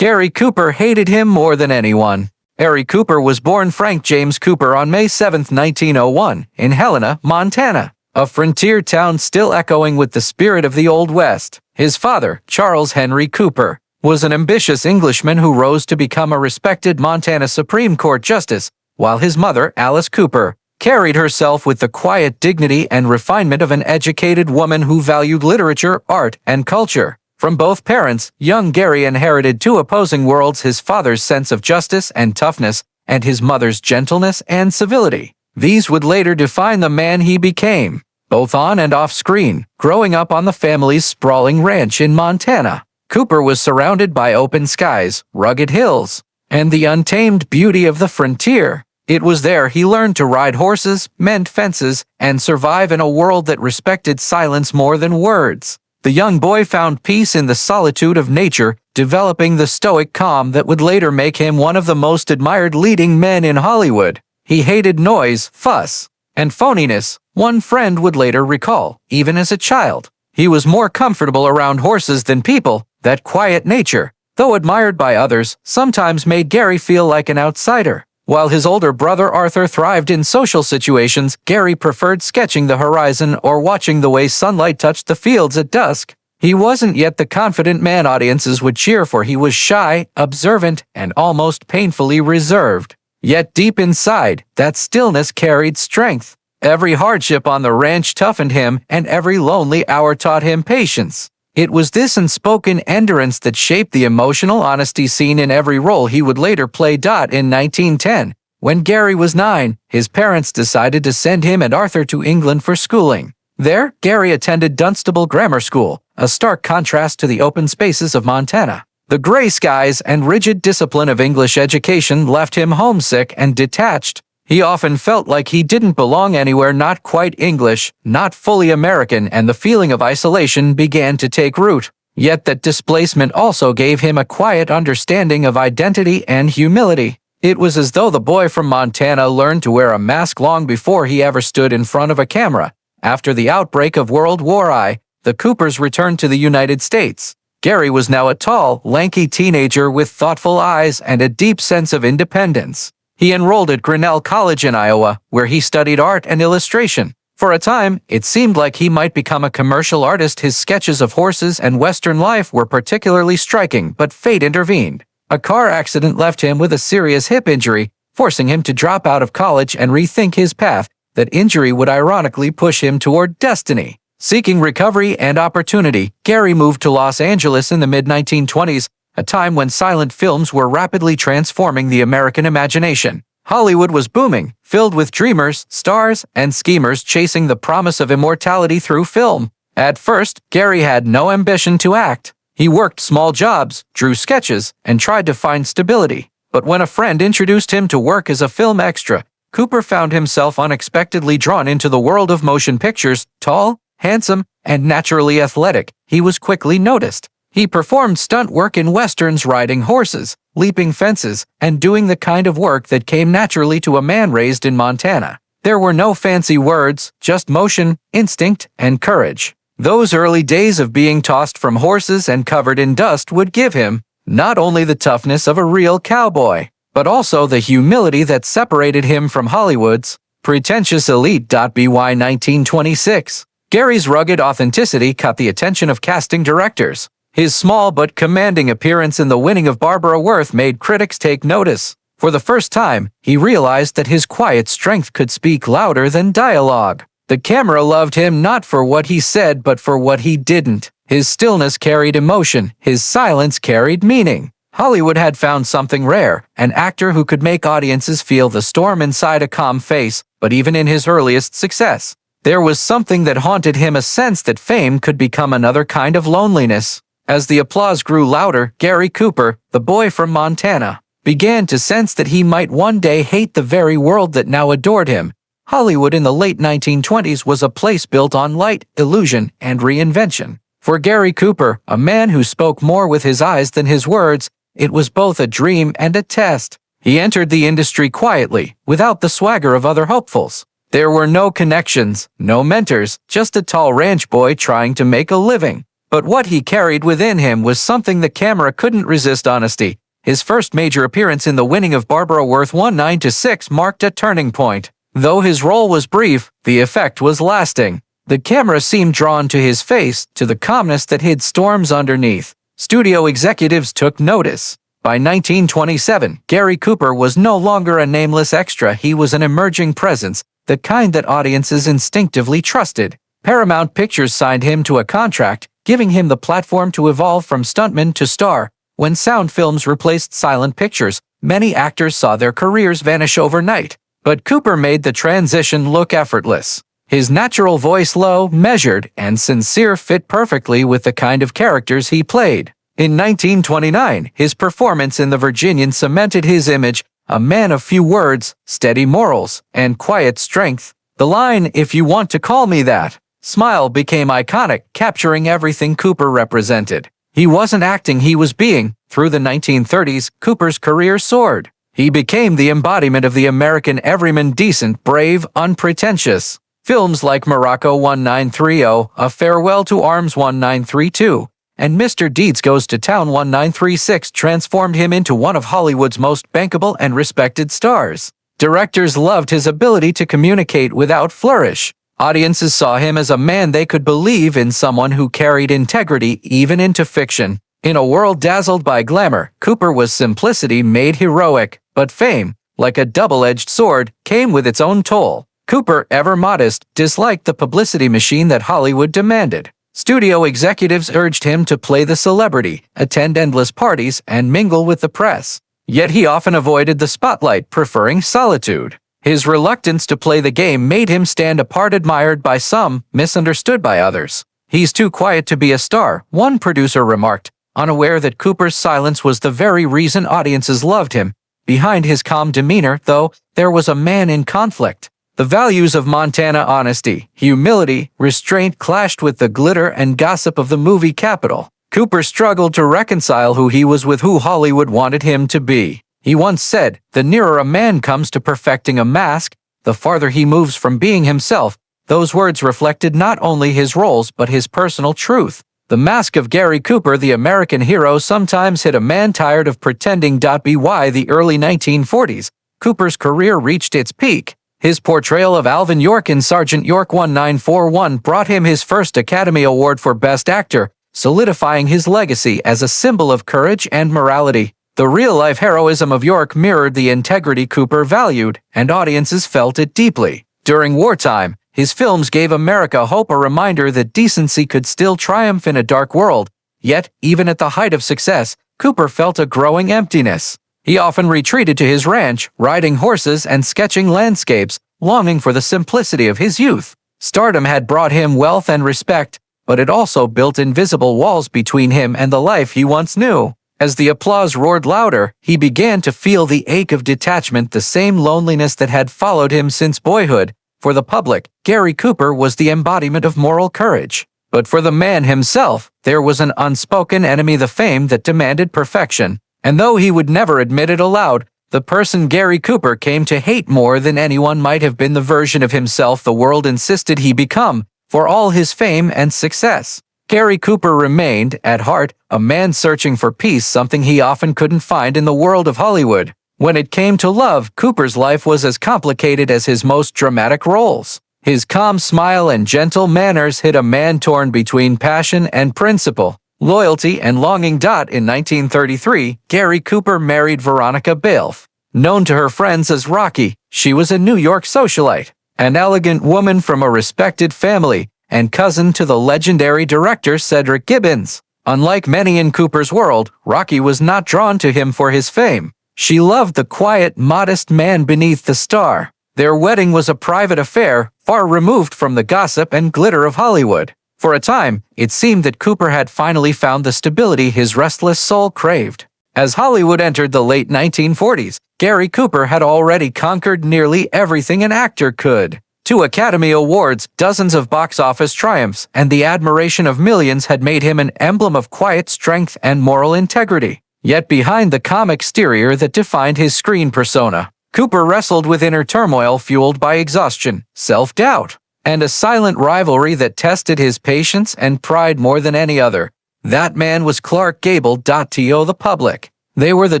Gary Cooper hated him more than anyone. Gary Cooper was born Frank James Cooper on May 7, 1901, in Helena, Montana, a frontier town still echoing with the spirit of the Old West. His father, Charles Henry Cooper, was an ambitious Englishman who rose to become a respected Montana Supreme Court justice, while his mother, Alice Cooper, carried herself with the quiet dignity and refinement of an educated woman who valued literature, art, and culture. From both parents, young Gary inherited two opposing worlds: his father's sense of justice and toughness, and his mother's gentleness and civility. These would later define the man he became, both on and off screen. Growing up on the family's sprawling ranch in Montana, Cooper was surrounded by open skies, rugged hills, and the untamed beauty of the frontier. It was there he learned to ride horses, mend fences, and survive in a world that respected silence more than words. The young boy found peace in the solitude of nature, developing the stoic calm that would later make him one of the most admired leading men in Hollywood. He hated noise, fuss, and phoniness, one friend would later recall. Even as a child, he was more comfortable around horses than people. That quiet nature, though admired by others, sometimes made Gary feel like an outsider. While his older brother Arthur thrived in social situations, Gary preferred sketching the horizon or watching the way sunlight touched the fields at dusk. He wasn't yet the confident man audiences would cheer for. He was shy, observant, and almost painfully reserved. Yet deep inside, that stillness carried strength. Every hardship on the ranch toughened him, and every lonely hour taught him patience. It was this unspoken endurance that shaped the emotional honesty seen in every role he would later play. In 1910, when Gary was 9, his parents decided to send him and Arthur to England for schooling. There, Gary attended Dunstable Grammar School, a stark contrast to the open spaces of Montana. The gray skies and rigid discipline of English education left him homesick and detached. He often felt like he didn't belong anywhere, not quite English, not fully American, and the feeling of isolation began to take root. Yet that displacement also gave him a quiet understanding of identity and humility. It was as though the boy from Montana learned to wear a mask long before he ever stood in front of a camera. After the outbreak of World War I, the Coopers returned to the United States. Gary was now a tall, lanky teenager with thoughtful eyes and a deep sense of independence. He enrolled at Grinnell College in Iowa, where he studied art and illustration. For a time, it seemed like he might become a commercial artist. His sketches of horses and Western life were particularly striking, but fate intervened. A car accident left him with a serious hip injury, forcing him to drop out of college and rethink his path. That injury would ironically push him toward destiny. Seeking recovery and opportunity, Gary moved to Los Angeles in the mid-1920s, a time when silent films were rapidly transforming the American imagination. Hollywood was booming, filled with dreamers, stars, and schemers chasing the promise of immortality through film. At first, Gary had no ambition to act. He worked small jobs, drew sketches, and tried to find stability. But when a friend introduced him to work as a film extra, Cooper found himself unexpectedly drawn into the world of motion pictures. Tall, handsome, and naturally athletic, he was quickly noticed. He performed stunt work in westerns, riding horses, leaping fences, and doing the kind of work that came naturally to a man raised in Montana. There were no fancy words, just motion, instinct, and courage. Those early days of being tossed from horses and covered in dust would give him not only the toughness of a real cowboy, but also the humility that separated him from Hollywood's pretentious elite. By 1926, Gary's rugged authenticity caught the attention of casting directors. His small but commanding appearance in The Winning of Barbara Worth made critics take notice. For the first time, he realized that his quiet strength could speak louder than dialogue. The camera loved him not for what he said but for what he didn't. His stillness carried emotion, his silence carried meaning. Hollywood had found something rare, an actor who could make audiences feel the storm inside a calm face. But even in his earliest success, there was something that haunted him, a sense that fame could become another kind of loneliness. As the applause grew louder, Gary Cooper, the boy from Montana, began to sense that he might one day hate the very world that now adored him. Hollywood in the late 1920s was a place built on light, illusion, and reinvention. For Gary Cooper, a man who spoke more with his eyes than his words, it was both a dream and a test. He entered the industry quietly, without the swagger of other hopefuls. There were no connections, no mentors, just a tall ranch boy trying to make a living. But what he carried within him was something the camera couldn't resist: honesty. His first major appearance in The Winning of Barbara Worth 19-6 marked a turning point. Though his role was brief, the effect was lasting. The camera seemed drawn to his face, to the calmness that hid storms underneath. Studio executives took notice. By 1927, Gary Cooper was no longer a nameless extra. He was an emerging presence, the kind that audiences instinctively trusted. Paramount Pictures signed him to a contract, giving him the platform to evolve from stuntman to star. When sound films replaced silent pictures, many actors saw their careers vanish overnight. But Cooper made the transition look effortless. His natural voice, low, measured, and sincere, fit perfectly with the kind of characters he played. In 1929, his performance in The Virginian cemented his image, a man of few words, steady morals, and quiet strength. The line, "If you want to call me that," smile became iconic, capturing everything Cooper represented. He wasn't acting, he was being. Through the 1930s, Cooper's career soared. He became the embodiment of the American everyman: decent, brave, unpretentious. Films like Morocco 1930, A Farewell to Arms 1932, and Mr. Deeds Goes to Town 1936 transformed him into one of Hollywood's most bankable and respected stars. Directors loved his ability to communicate without flourish. Audiences saw him as a man they could believe in, someone who carried integrity even into fiction. In a world dazzled by glamour, Cooper was simplicity made heroic, but fame, like a double-edged sword, came with its own toll. Cooper, ever modest, disliked the publicity machine that Hollywood demanded. Studio executives urged him to play the celebrity, attend endless parties, and mingle with the press. Yet he often avoided the spotlight, preferring solitude. His reluctance to play the game made him stand apart, admired by some, misunderstood by others. "He's too quiet to be a star," one producer remarked, unaware that Cooper's silence was the very reason audiences loved him. Behind his calm demeanor, though, there was a man in conflict. The values of Montana, honesty, humility, restraint, clashed with the glitter and gossip of the movie capital. Cooper struggled to reconcile who he was with who Hollywood wanted him to be. He once said, "The nearer a man comes to perfecting a mask, the farther he moves from being himself." Those words reflected not only his roles but his personal truth. The mask of Gary Cooper, the American hero, sometimes hit a man tired of pretending. By the early 1940s, Cooper's career reached its peak. His portrayal of Alvin York in Sergeant York 1941 brought him his first Academy Award for Best Actor, solidifying his legacy as a symbol of courage and morality. The real-life heroism of York mirrored the integrity Cooper valued, and audiences felt it deeply. During wartime, his films gave America hope, a reminder that decency could still triumph in a dark world. Yet, even at the height of success, Cooper felt a growing emptiness. He often retreated to his ranch, riding horses and sketching landscapes, longing for the simplicity of his youth. Stardom had brought him wealth and respect, but it also built invisible walls between him and the life he once knew. As the applause roared louder, he began to feel the ache of detachment, the same loneliness that had followed him since boyhood. For the public, Gary Cooper was the embodiment of moral courage. But for the man himself, there was an unspoken enemy: the fame that demanded perfection. And though he would never admit it aloud, the person Gary Cooper came to hate more than anyone might have been the version of himself the world insisted he become. For all his fame and success, Gary Cooper remained, at heart, a man searching for peace, something he often couldn't find in the world of Hollywood. When it came to love, Cooper's life was as complicated as his most dramatic roles. His calm smile and gentle manners hid a man torn between passion and principle, loyalty and longing. In 1933, Gary Cooper married Veronica Balfe. Known to her friends as Rocky, she was a New York socialite, an elegant woman from a respected family, and cousin to the legendary director Cedric Gibbons. Unlike many in Cooper's world, Rocky was not drawn to him for his fame. She loved the quiet, modest man beneath the star. Their wedding was a private affair, far removed from the gossip and glitter of Hollywood. For a time, it seemed that Cooper had finally found the stability his restless soul craved. As Hollywood entered the late 1940s, Gary Cooper had already conquered nearly everything an actor could. 2 Academy Awards, dozens of box office triumphs, and the admiration of millions had made him an emblem of quiet strength and moral integrity. Yet behind the calm exterior that defined his screen persona, Cooper wrestled with inner turmoil fueled by exhaustion, self-doubt, and a silent rivalry that tested his patience and pride more than any other. That man was Clark Gable. To the public, they were the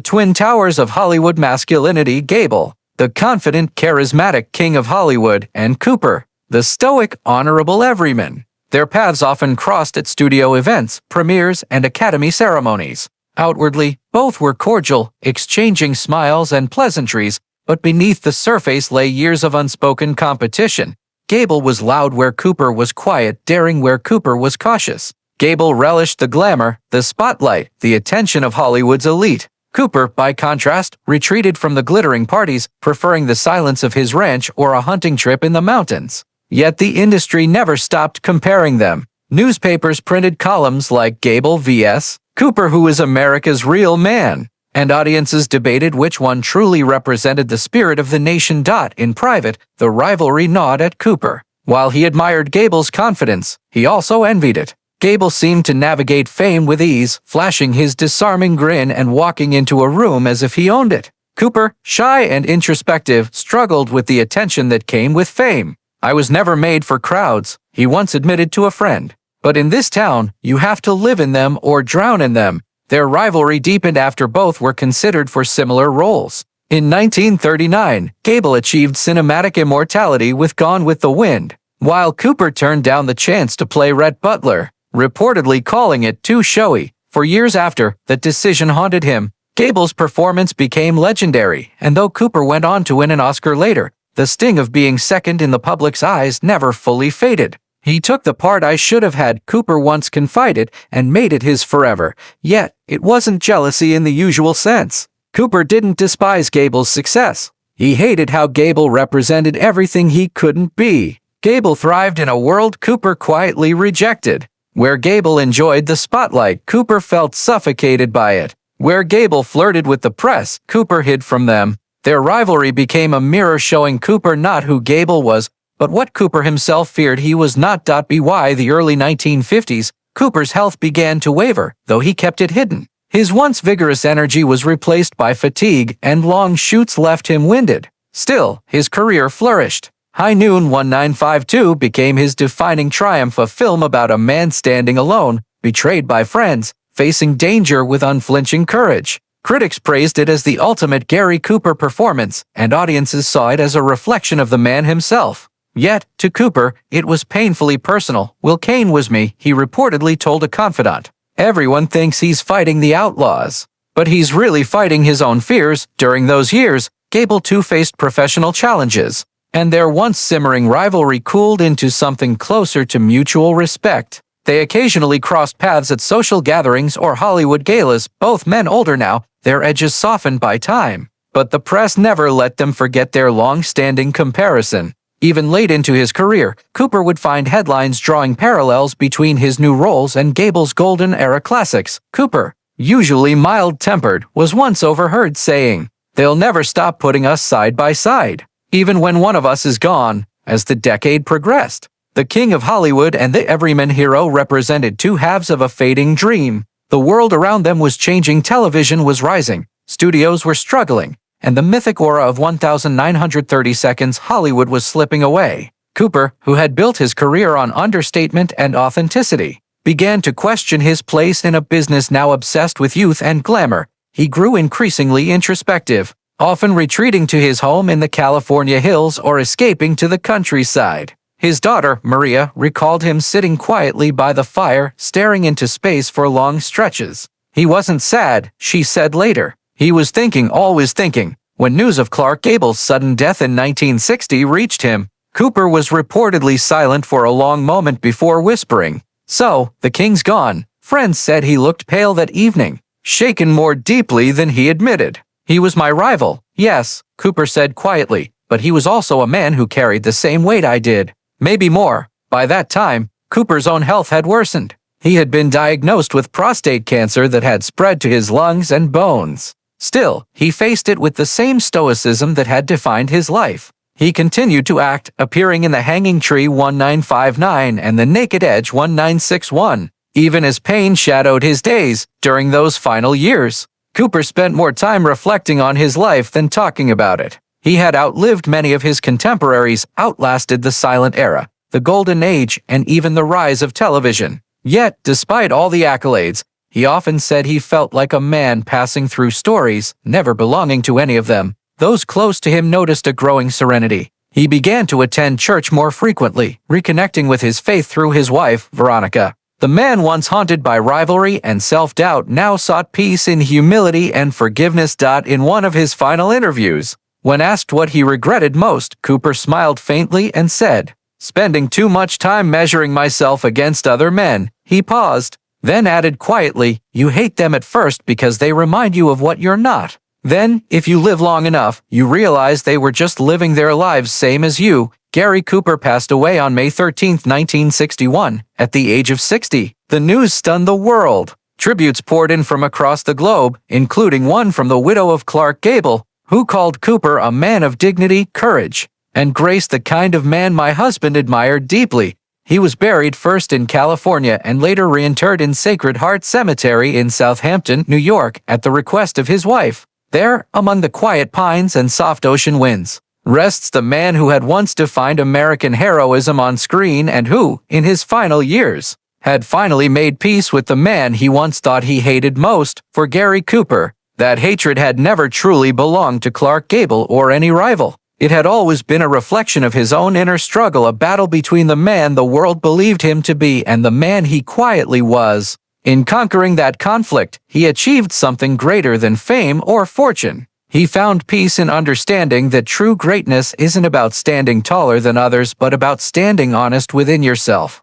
twin towers of Hollywood masculinity: Gable, the confident, charismatic king of Hollywood, and Cooper, the stoic, honorable everyman. Their paths often crossed at studio events, premieres, and Academy ceremonies. Outwardly, both were cordial, exchanging smiles and pleasantries, but beneath the surface lay years of unspoken competition. Gable was loud where Cooper was quiet, daring where Cooper was cautious. Gable relished the glamour, the spotlight, the attention of Hollywood's elite. Cooper, by contrast, retreated from the glittering parties, preferring the silence of his ranch or a hunting trip in the mountains. Yet the industry never stopped comparing them. Newspapers printed columns like Gable vs. Cooper, who is America's real man, and audiences debated which one truly represented the spirit of the nation. In private, the rivalry gnawed at Cooper. While he admired Gable's confidence, he also envied it. Gable seemed to navigate fame with ease, flashing his disarming grin and walking into a room as if he owned it. Cooper, shy and introspective, struggled with the attention that came with fame. "I was never made for crowds," he once admitted to a friend. "But in this town, you have to live in them or drown in them." Their rivalry deepened after both were considered for similar roles. In 1939, Gable achieved cinematic immortality with Gone with the Wind, while Cooper turned down the chance to play Rhett Butler, reportedly calling it too showy. For years after, that decision haunted him. Gable's performance became legendary, and though Cooper went on to win an Oscar later, the sting of being second in the public's eyes never fully faded. "He took the part I should have had," Cooper once confided, "and made it his forever." Yet, it wasn't jealousy in the usual sense. Cooper didn't despise Gable's success. He hated how Gable represented everything he couldn't be. Gable thrived in a world Cooper quietly rejected. Where Gable enjoyed the spotlight, Cooper felt suffocated by it. Where Gable flirted with the press, Cooper hid from them. Their rivalry became a mirror showing Cooper not who Gable was, but what Cooper himself feared he was not. By the early 1950s, Cooper's health began to waver, though he kept it hidden. His once vigorous energy was replaced by fatigue, and long shoots left him winded. Still, his career flourished. High Noon 1952 became his defining triumph, a film about a man standing alone, betrayed by friends, facing danger with unflinching courage. Critics praised it as the ultimate Gary Cooper performance, and audiences saw it as a reflection of the man himself. Yet, to Cooper, it was painfully personal. "Will Kane was me," he reportedly told a confidant. "Everyone thinks he's fighting the outlaws, but he's really fighting his own fears." During those years, Gable too faced professional challenges, and their once simmering rivalry cooled into something closer to mutual respect. They occasionally crossed paths at social gatherings or Hollywood galas, both men older now, their edges softened by time. But the press never let them forget their long-standing comparison. Even late into his career, Cooper would find headlines drawing parallels between his new roles and Gable's golden-era classics. Cooper, usually mild-tempered, was once overheard saying, "They'll never stop putting us side by side, even when one of us is gone." As the decade progressed, the king of Hollywood and the everyman hero represented two halves of a fading dream. The world around them was changing, television was rising, studios were struggling, and the mythic aura of 1930 seconds Hollywood was slipping away. Cooper, who had built his career on understatement and authenticity, began to question his place in a business now obsessed with youth and glamour. He grew increasingly introspective, often retreating to his home in the California hills or escaping to the countryside. His daughter, Maria, recalled him sitting quietly by the fire, staring into space for long stretches. "He wasn't sad," she said later. "He was thinking, always thinking." When news of Clark Gable's sudden death in 1960 reached him, Cooper was reportedly silent for a long moment before whispering, "So, the king's gone." Friends said he looked pale that evening, shaken more deeply than he admitted. "He was my rival, yes," Cooper said quietly, "but he was also a man who carried the same weight I did. Maybe more." By that time, Cooper's own health had worsened. He had been diagnosed with prostate cancer that had spread to his lungs and bones. Still, he faced it with the same stoicism that had defined his life. He continued to act, appearing in The Hanging Tree 1959 and The Naked Edge 1961, even as pain shadowed his days. During those final years, Cooper spent more time reflecting on his life than talking about it. He had outlived many of his contemporaries, outlasted the silent era, the golden age, and even the rise of television. Yet, despite all the accolades, he often said he felt like a man passing through stories, never belonging to any of them. Those close to him noticed a growing serenity. He began to attend church more frequently, reconnecting with his faith through his wife, Veronica. The man once haunted by rivalry and self-doubt now sought peace in humility and forgiveness. In one of his final interviews, when asked what he regretted most, Cooper smiled faintly and said, "Spending too much time measuring myself against other men." He paused, then added quietly, "You hate them at first because they remind you of what you're not. Then, if you live long enough, you realize they were just living their lives same as you." Gary Cooper passed away on May 13, 1961, at the age of 60. The news stunned the world. Tributes poured in from across the globe, including one from the widow of Clark Gable, who called Cooper a man of dignity, courage, and grace, the kind of man my husband admired deeply. He was buried first in California and later reinterred in Sacred Heart Cemetery in Southampton, New York, at the request of his wife. There, among the quiet pines and soft ocean winds, rests the man who had once defined American heroism on screen and who, in his final years, had finally made peace with the man he once thought he hated most. For Gary Cooper, that hatred had never truly belonged to Clark Gable or any rival. It had always been a reflection of his own inner struggle, a battle between the man the world believed him to be and the man he quietly was. In conquering that conflict, he achieved something greater than fame or fortune. He found peace in understanding that true greatness isn't about standing taller than others but about standing honest within yourself.